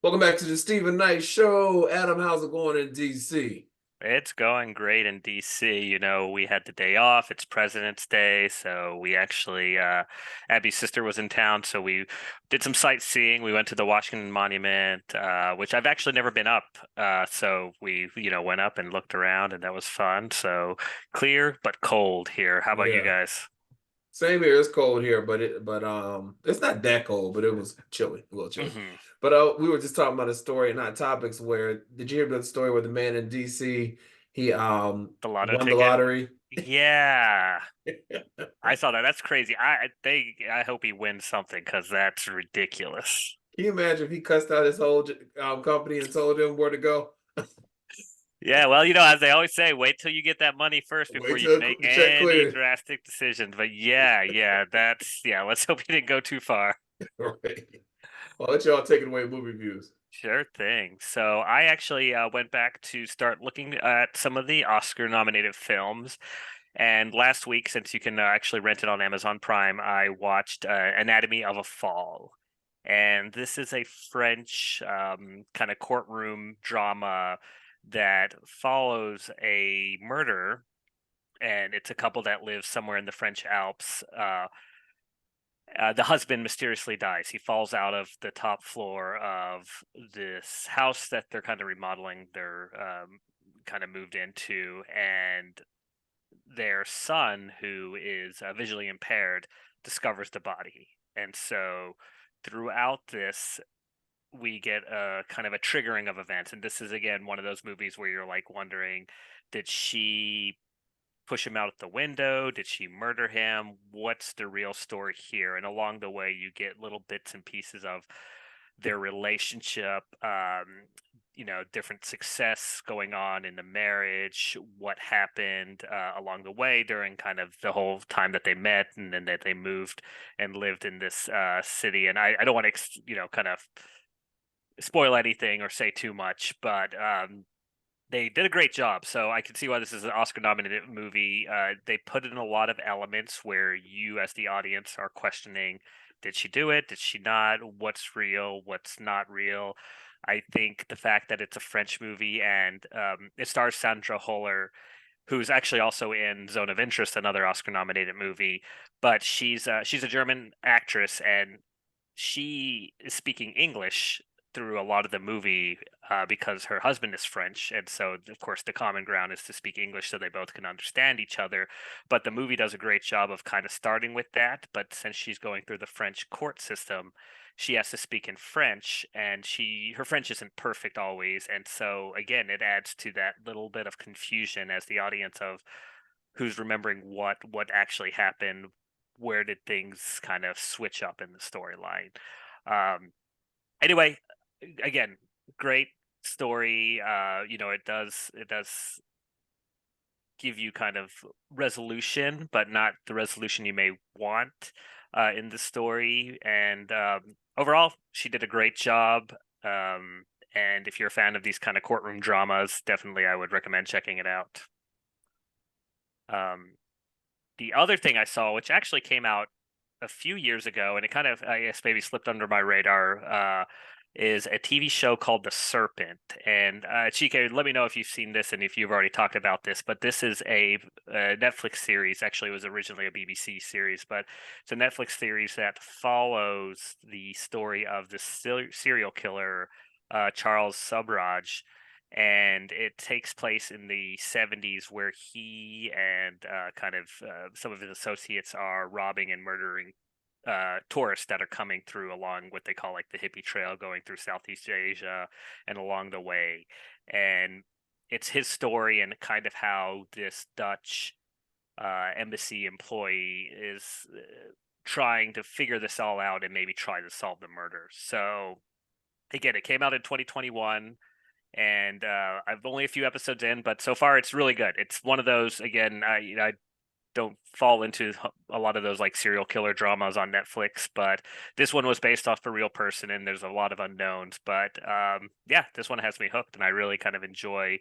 Welcome back to the Stephen Knight Show. Adam, how's it going in DC? It's going great in DC. We had the day off. It's President's Day, so we actually Abby's sister was in town, so we did some sightseeing. We went to the Washington Monument, which I've actually never been up. So we, went up and looked around, and that was fun. So clear but cold here. How about you Yeah, guys? same here. It's cold here, but it's not that cold, but it was chilly, a little chilly. Hmm. But we were just talking about a story and Hot Topics where did you hear about the story where the man in DC he The lotto won the ticket? lottery? Yeah, Can I saw that. That's crazy. I hope he wins something because that's ridiculous. you imagine if he cussed out his whole company and told them where to go? Yeah, well, as they always say, wait till you get that money first before Wait you till make the check any clears. drastic decisions. But yeah, let's hope he didn't go too far. Right. I'll let y'all take it away, movie views. Sure thing. So I actually went back to start looking at some of the Oscar nominated films. And last week, since you can actually rent it on Amazon Prime, I watched Anatomy of a Fall. And this is a French kind of courtroom drama that follows a murder, and it's a couple that lives somewhere in the French Alps. The husband mysteriously dies. He falls out of the top floor of this house that they're kind of remodeling. They're kind of moved into, and their son, who is visually impaired, discovers the body. And so throughout this, we get a kind of a triggering of events. And this is, again, one of those movies where you're like wondering, did she push him out the window? Did she murder him? What's the real story here? And along the way, you get little bits and pieces of their relationship, different success going on in the marriage, what happened along the way during kind of the whole time that they met and then that they moved and lived in this city. And I don't want to, kind of spoil anything or say too much, but they did a great job. So I can see why this is an Oscar nominated movie. They put in a lot of elements where you, as the audience, are questioning, did she do it? Did she not? What's real? What's not real? I think the fact that it's a French movie and it stars Sandra Holler, who's actually also in Zone of Interest, another Oscar nominated movie, but she's a German actress, and she is speaking English through a lot of the movie because her husband is French, and so of course the common ground is to speak English so they both can understand each other. But the movie does a great job of kind of starting with that. But since she's going through the French court system, she has to speak in French, and her French isn't perfect always, and so again it adds to that little bit of confusion as the audience of who's remembering what actually happened, where did things kind of switch up in the storyline. Anyway, again, great story. It does give you kind of resolution, but not the resolution you may want in the story. And overall, she did a great job. And if you're a fan of these kind of courtroom dramas, definitely I would recommend checking it out. Um, the other thing I saw, which actually came out a few years ago, and it kind of, I guess, maybe slipped under my radar, is a TV show called The Serpent. And Chike, let me know if you've seen this and if you've already talked about this. But this is a Netflix series. Actually, it was originally a BBC series, but it's a Netflix series that follows the story of the serial killer, Charles Subraj, and it takes place in the 70s where he and some of his associates are robbing and murdering tourists that are coming through along what they call like the hippie trail going through Southeast Asia and along the way. And it's his story and kind of how this Dutch embassy employee is trying to figure this all out and maybe try to solve the murder. So again, it came out in 2021, and I've only a few episodes in, but so far it's really good. It's one of those, again, I don't fall into a lot of those like serial killer dramas on Netflix, but this one was based off a real person, and there's a lot of unknowns. But yeah, this one has me hooked, and I really kind of enjoy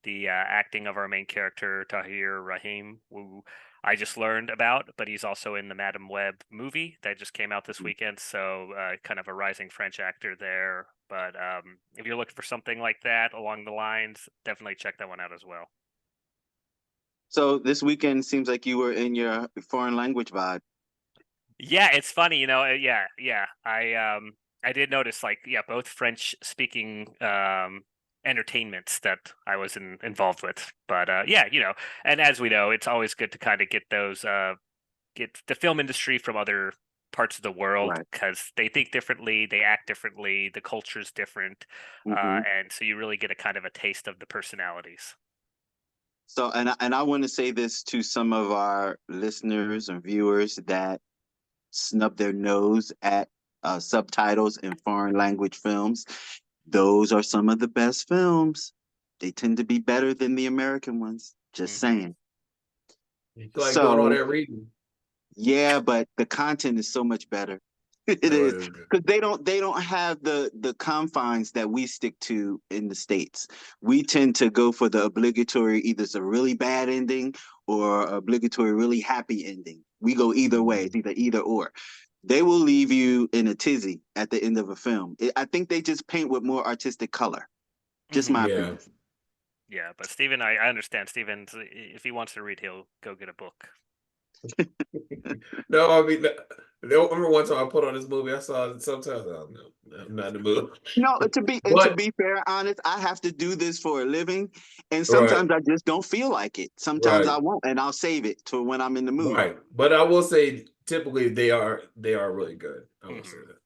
the acting of our main character Tahir Rahim. Who I just learned about, but he's also in the Madame Web movie that just came out this weekend. So kind of a rising French actor there. But if you're looking for something like that along the lines, definitely check that one out as well. So this weekend seems like you were in your foreign language vibe. Yeah, it's funny, yeah, yeah. I did notice like yeah, both French speaking entertainments that I was involved with. But yeah, and as we know, it's always good to kind of get the film industry from other parts of the world Right. because they think differently, they act differently, the culture's different, Hmm. and so you really get a kind of a taste of the personalities. So, and I want to say this to some of our listeners and viewers that snub their nose at subtitles in foreign language films. Those are some of the best films. They tend to be better than the American ones. Just Hmm. saying. You feel like doing all So, that reading. yeah, but the content is so much better. It No, it is is good. because they don't have the confines that we stick to in the States. We tend to go for the obligatory, either it's a really bad ending or obligatory really happy ending. We go either way. It's Mhm. either or. They will leave you in a tizzy at the end of a film. I think they just paint with more artistic color. Just Hmm. my Yeah. opinion. Yeah, but Steven, I understand. Steven, if he wants to read, he'll go get a book. No, I mean, I remember one time I put on this movie. I saw it sometimes. Oh no, I'm not in the mood. No, to But be fair, honest, I have to do this for a living, and right, sometimes I just don't feel like it. Sometimes I right, won't, and I'll save it to when I'm in the mood. right. But I will say, typically they are really good. I will say Hmm. that.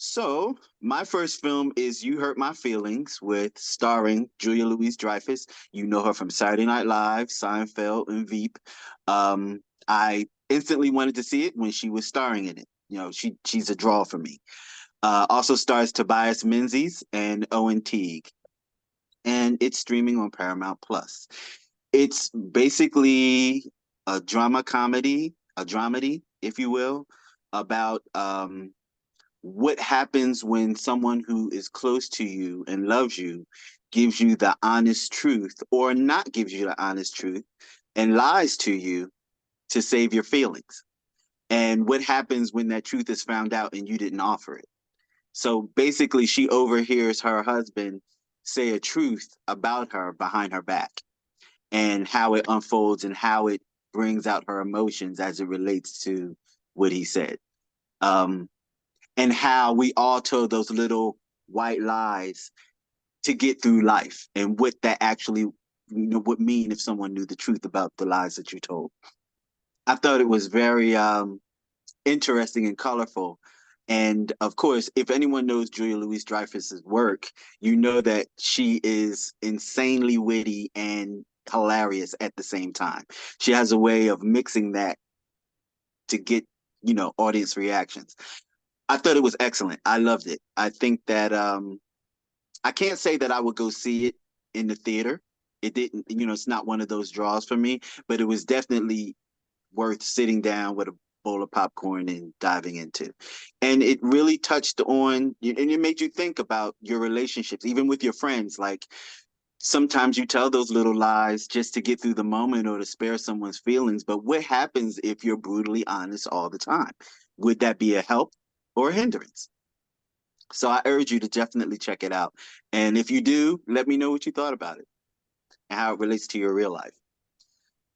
So my first film is "You Hurt My Feelings" with starring Julia Louis-Dreyfus. You know her from Saturday Night Live, Seinfeld, and Veep. I instantly wanted to see it when she was starring in it. She's a draw for me. Also stars Tobias Menzies and Owen Teague, and it's streaming on Paramount Plus. It's basically a drama comedy, a dramedy, if you will, about what happens when someone who is close to you and loves you gives you the honest truth or not gives you the honest truth and lies to you to save your feelings. And what happens when that truth is found out and you didn't offer it. So basically, she overhears her husband say a truth about her behind her back and how it unfolds and how it brings out her emotions as it relates to what he said. Um, and how we all tell those little white lies to get through life and what that actually would mean if someone knew the truth about the lies that you told. I thought it was very interesting and colorful. And of course, if anyone knows Julia Louis Dreyfus's work, you know that she is insanely witty and hilarious at the same time. She has a way of mixing that to get, audience reactions. I thought it was excellent. I loved it. I think that I can't say that I would go see it in the theater. It didn't, it's not one of those draws for me, but it was definitely worth sitting down with a bowl of popcorn and diving into. And it really touched on, and it made you think about your relationships, even with your friends. Like sometimes you tell those little lies just to get through the moment or to spare someone's feelings. But what happens if you're brutally honest all the time? Would that be a help or a hindrance? So I urge you to definitely check it out. And if you do, let me know what you thought about it and how it relates to your real life.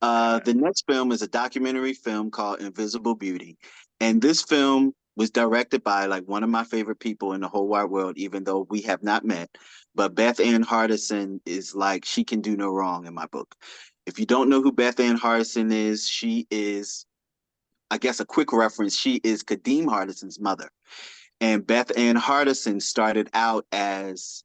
Uh, The next film is a documentary film called Invisible Beauty. And this film was directed by like one of my favorite people in the whole wide world, even though we have not met. But Beth Ann Hardison is like, she can do no wrong in my book. If you don't know who Beth Ann Hardison is, she is, I guess, a quick reference. She is Kadeem Hardison's mother. And Beth Ann Hardison started out as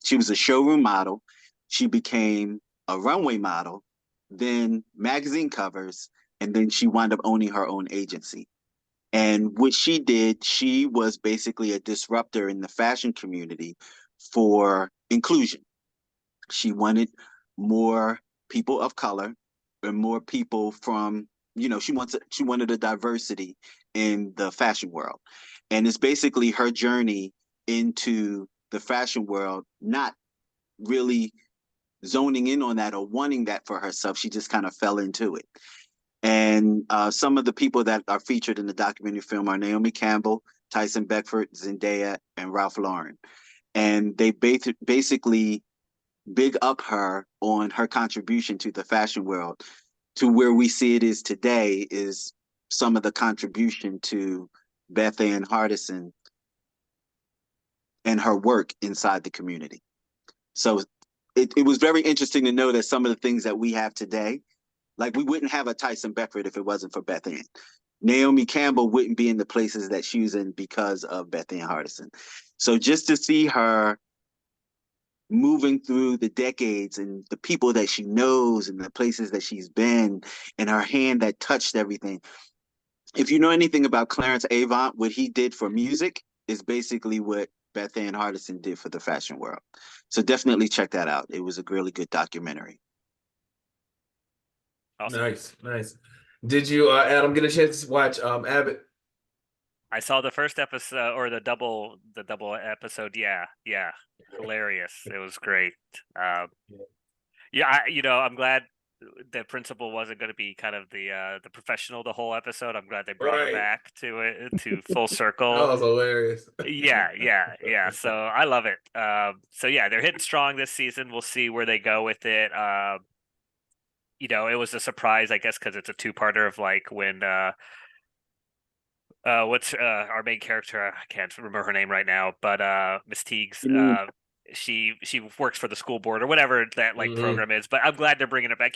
she was a showroom model. She became a runway model, then magazine covers, and then she wound up owning her own agency. And what she did, she was basically a disruptor in the fashion community for inclusion. She wanted more people of color and more people from, she wanted a diversity in the fashion world. And it's basically her journey into the fashion world, not really zoning in on that or wanting that for herself. She just kind of fell into it. And some of the people that are featured in the documentary film are Naomi Campbell, Tyson Beckford, Zendaya, and Ralph Lauren. And they basically big up her on her contribution to the fashion world, to where we see it is today, is some of the contribution to Beth Ann Hardison and her work inside the community. So it was very interesting to know that some of the things that we have today, like we wouldn't have a Tyson Beckford if it wasn't for Beth Ann. Naomi Campbell wouldn't be in the places that she was in because of Beth Ann Hardison. So just to see her moving through the decades and the people that she knows and the places that she's been and her hand that touched everything. If you know anything about Clarence Avant, what he did for music is basically what Beth Ann Hardison did for the fashion world. So definitely check that out. It was a really good documentary. Awesome. Nice, nice. Did you, Adam, get a chance to watch Abbott? I saw the first episode or the double episode. Yeah, yeah, hilarious. It was great. Yeah, I'm glad the principal wasn't going to be kind of the professional the whole episode. I'm glad they brought her Right. back to it to full That circle. was hilarious. Yeah, yeah, yeah. So I love it. So yeah, they're hitting strong this season. We'll see where they go with it. It was a surprise, I guess, because it's a two-parter of like when what's our main character? I can't remember her name right now, but Miss Teagues. She works for the school board or whatever that like Hmm. program is. But I'm glad they're bringing it back.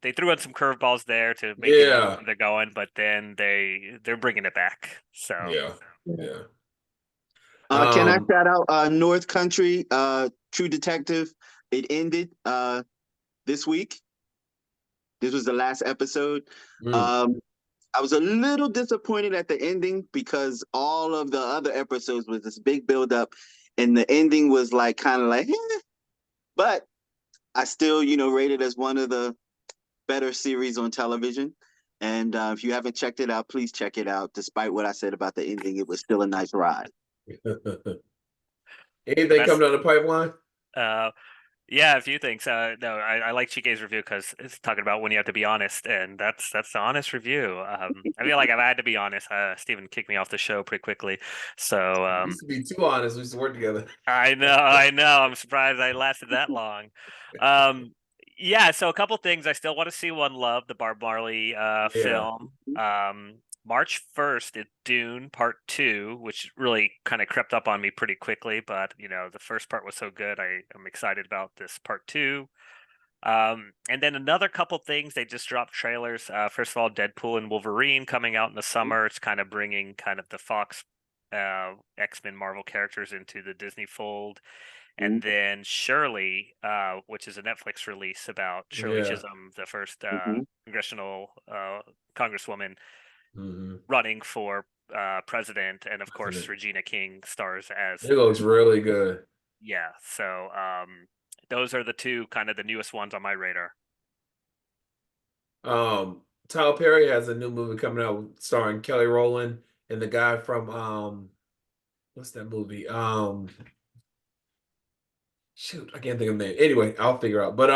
They threw in some curveballs there to make you wonder Yeah, where they're going, but then they're bringing it back. So yeah, yeah. Can I Um, shout out North Country, True Detective? It ended this week. This was the last episode. mm, Um, I was a little disappointed at the ending because all of the other episodes was this big build up, and the ending was like kind of like, eh. But I still, rated as one of the better series on television. And if you haven't checked it out, please check it out. Despite what I said about the ending, it was still a nice ride. the anything best. coming down the pipeline? Uh, Yeah, a few things. No, I like Chike's review because it's talking about when you have to be honest, and that's the honest review. I feel like I've had to be honest. Steven kicked me off the show pretty quickly, so We used to be too honest. We used to work together. I know. I'm surprised I lasted that long. Um, yeah, so a couple things. I still want to see One Love, the Barb Marley Yeah. film. March 1st is Dune Part 2, which really kind of crept up on me pretty quickly, but the first part was so good. I'm excited about this part 2. And then another couple things, they just dropped trailers. First of all, Deadpool and Wolverine coming out in the summer. It's kind of bringing kind of the Fox X-Men Marvel characters into the Disney fold. And then Shirley, which is a Netflix release about Shirley Yeah. Chisholm, the first Mm-hmm. congressional congresswoman Hmm. running for president. And of course, It Regina King stars as looks really good. yeah. So those are the two kind of the newest ones on my radar. Tyler Perry has a new movie coming out starring Kelly Rowland and the guy from what's that movie? Shoot, I can't think of the name. Anyway, I'll figure out. But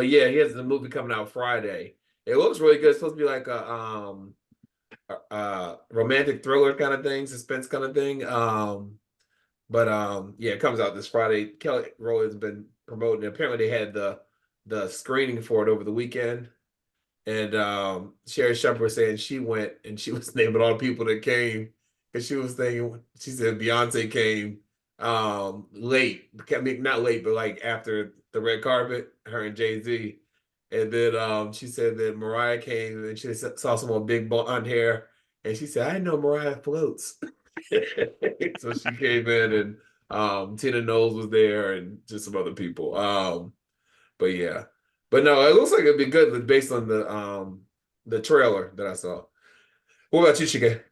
yeah, he has a movie coming out Friday. It looks really good. It's supposed to be like a romantic thriller kind of thing, suspense kind of thing. But yeah, it comes out this Friday. Kelly Rowland's been promoting it. Apparently they had the screening for it over the weekend. And Sherry Shepherd was saying she went and she was naming all the people that came because she was thinking she said Beyonce came late. I mean, not late, but like after the red carpet, her and Jay-Z. And then she said that Mariah came and she saw someone big blonde hair. And she said, I didn't know Mariah floats. So she came in and Tina Knowles was there and just some other people. But yeah. But no, it looks like it'd be good based on the trailer that I saw. What about you, Chike?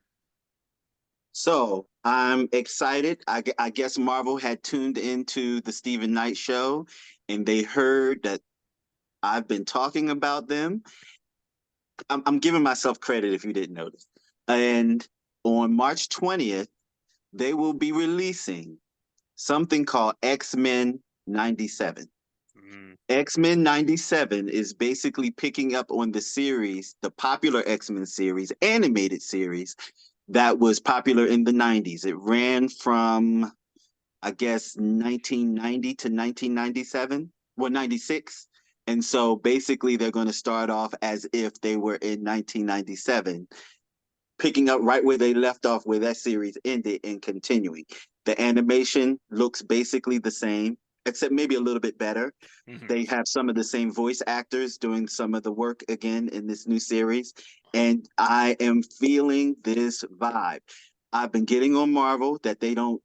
So I'm excited. I guess Marvel had tuned into the Stephen Knight show and they heard that I've been talking about them. I'm giving myself credit if you didn't notice. And on March 20th, they will be releasing something called X-Men 97. X-Men 97 is basically picking up on the series, the popular X-Men series, animated series that was popular in the 90s. It ran from, I guess, 1990 to 1997, well, 96. And so basically, they're going to start off as if they were in 1997, picking up right where they left off, where that series ended, and continuing. The animation looks basically the same, except maybe a little bit better. They have some of the same voice actors doing some of the work again in this new series. And I am feeling this vibe. I've been getting on Marvel that they don't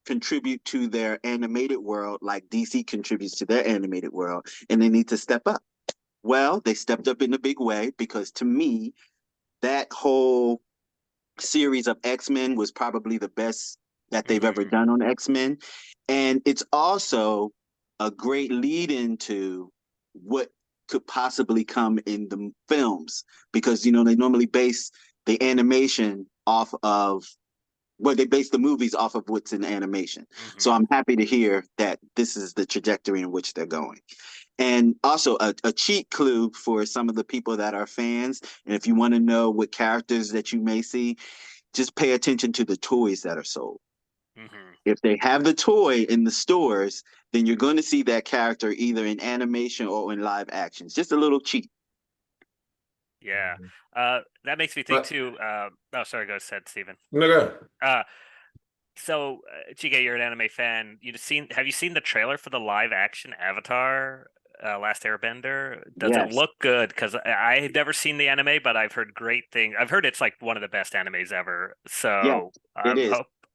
contribute to their animated world like DC contributes to their animated world, and they need to step up. Well, they stepped up in a big way because to me, that whole series of X-Men was probably the best that they've ever done on X-Men. And it's also a great lead into what could possibly come in the films because, you know, they normally base the animation off of, well, they base the movies off of what's in animation. So I'm happy to hear that this is the trajectory in which they're going. And also a cheat clue for some of the people that are fans. And if you want to know what characters that you may see, just pay attention to the toys that are sold. If they have the toy in the stores, then you're going to see that character either in animation or in live actions. Just a little cheat. Yeah. That makes me think too. Oh, sorry, go ahead, Stephen. No. So, Chike, you're an anime fan. Have you seen the trailer for the live action Avatar, Last Airbender? Does it Yes. look good? Because I had never seen the anime, but I've heard great things. I've heard it's like one of the best animes ever. So it is.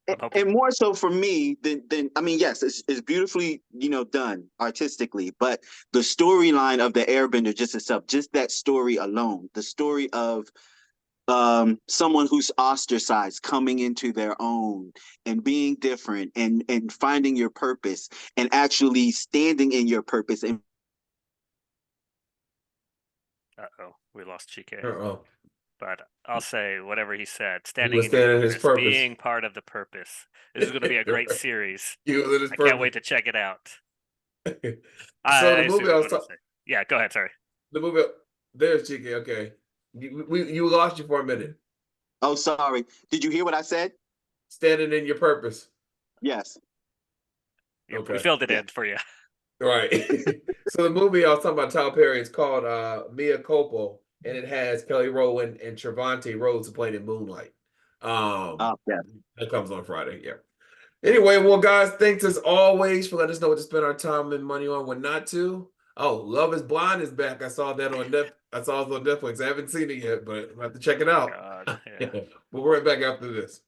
I'm hoping. And more so for me than I mean, yes, it's beautifully, you know, done artistically, but the storyline of the Airbender just itself, just that story alone, the story of someone who's ostracized coming into their own and being different and finding your purpose and actually standing in your purpose. And We lost Chike. But I'll say whatever he said. he Standing was in your standing in his purpose. being part of the purpose. This is going to be a great series. He was in his I purpose. can't wait to check it out. So the movie I was talking. Yeah, go ahead. Sorry. The movie. There's Chike. Okay, you lost you for a minute. Oh, sorry. Did you hear what I said? Standing in your purpose. Yes. Yeah, okay. We filled it in for you. Right. So the movie I was talking about, Tyler Perry, it's called Mea Culpa, and it has Kelly Rowland and Trevante Rhodes playing in Moonlight. That comes on Friday. Yeah. Anyway, well, guys, thanks as always for letting us know what to spend our time and money on, when not to. Oh, Love Is Blind is back. I saw that on Netflix. I haven't seen it yet, but I have to check it out. God, yeah. We'll be right back after this.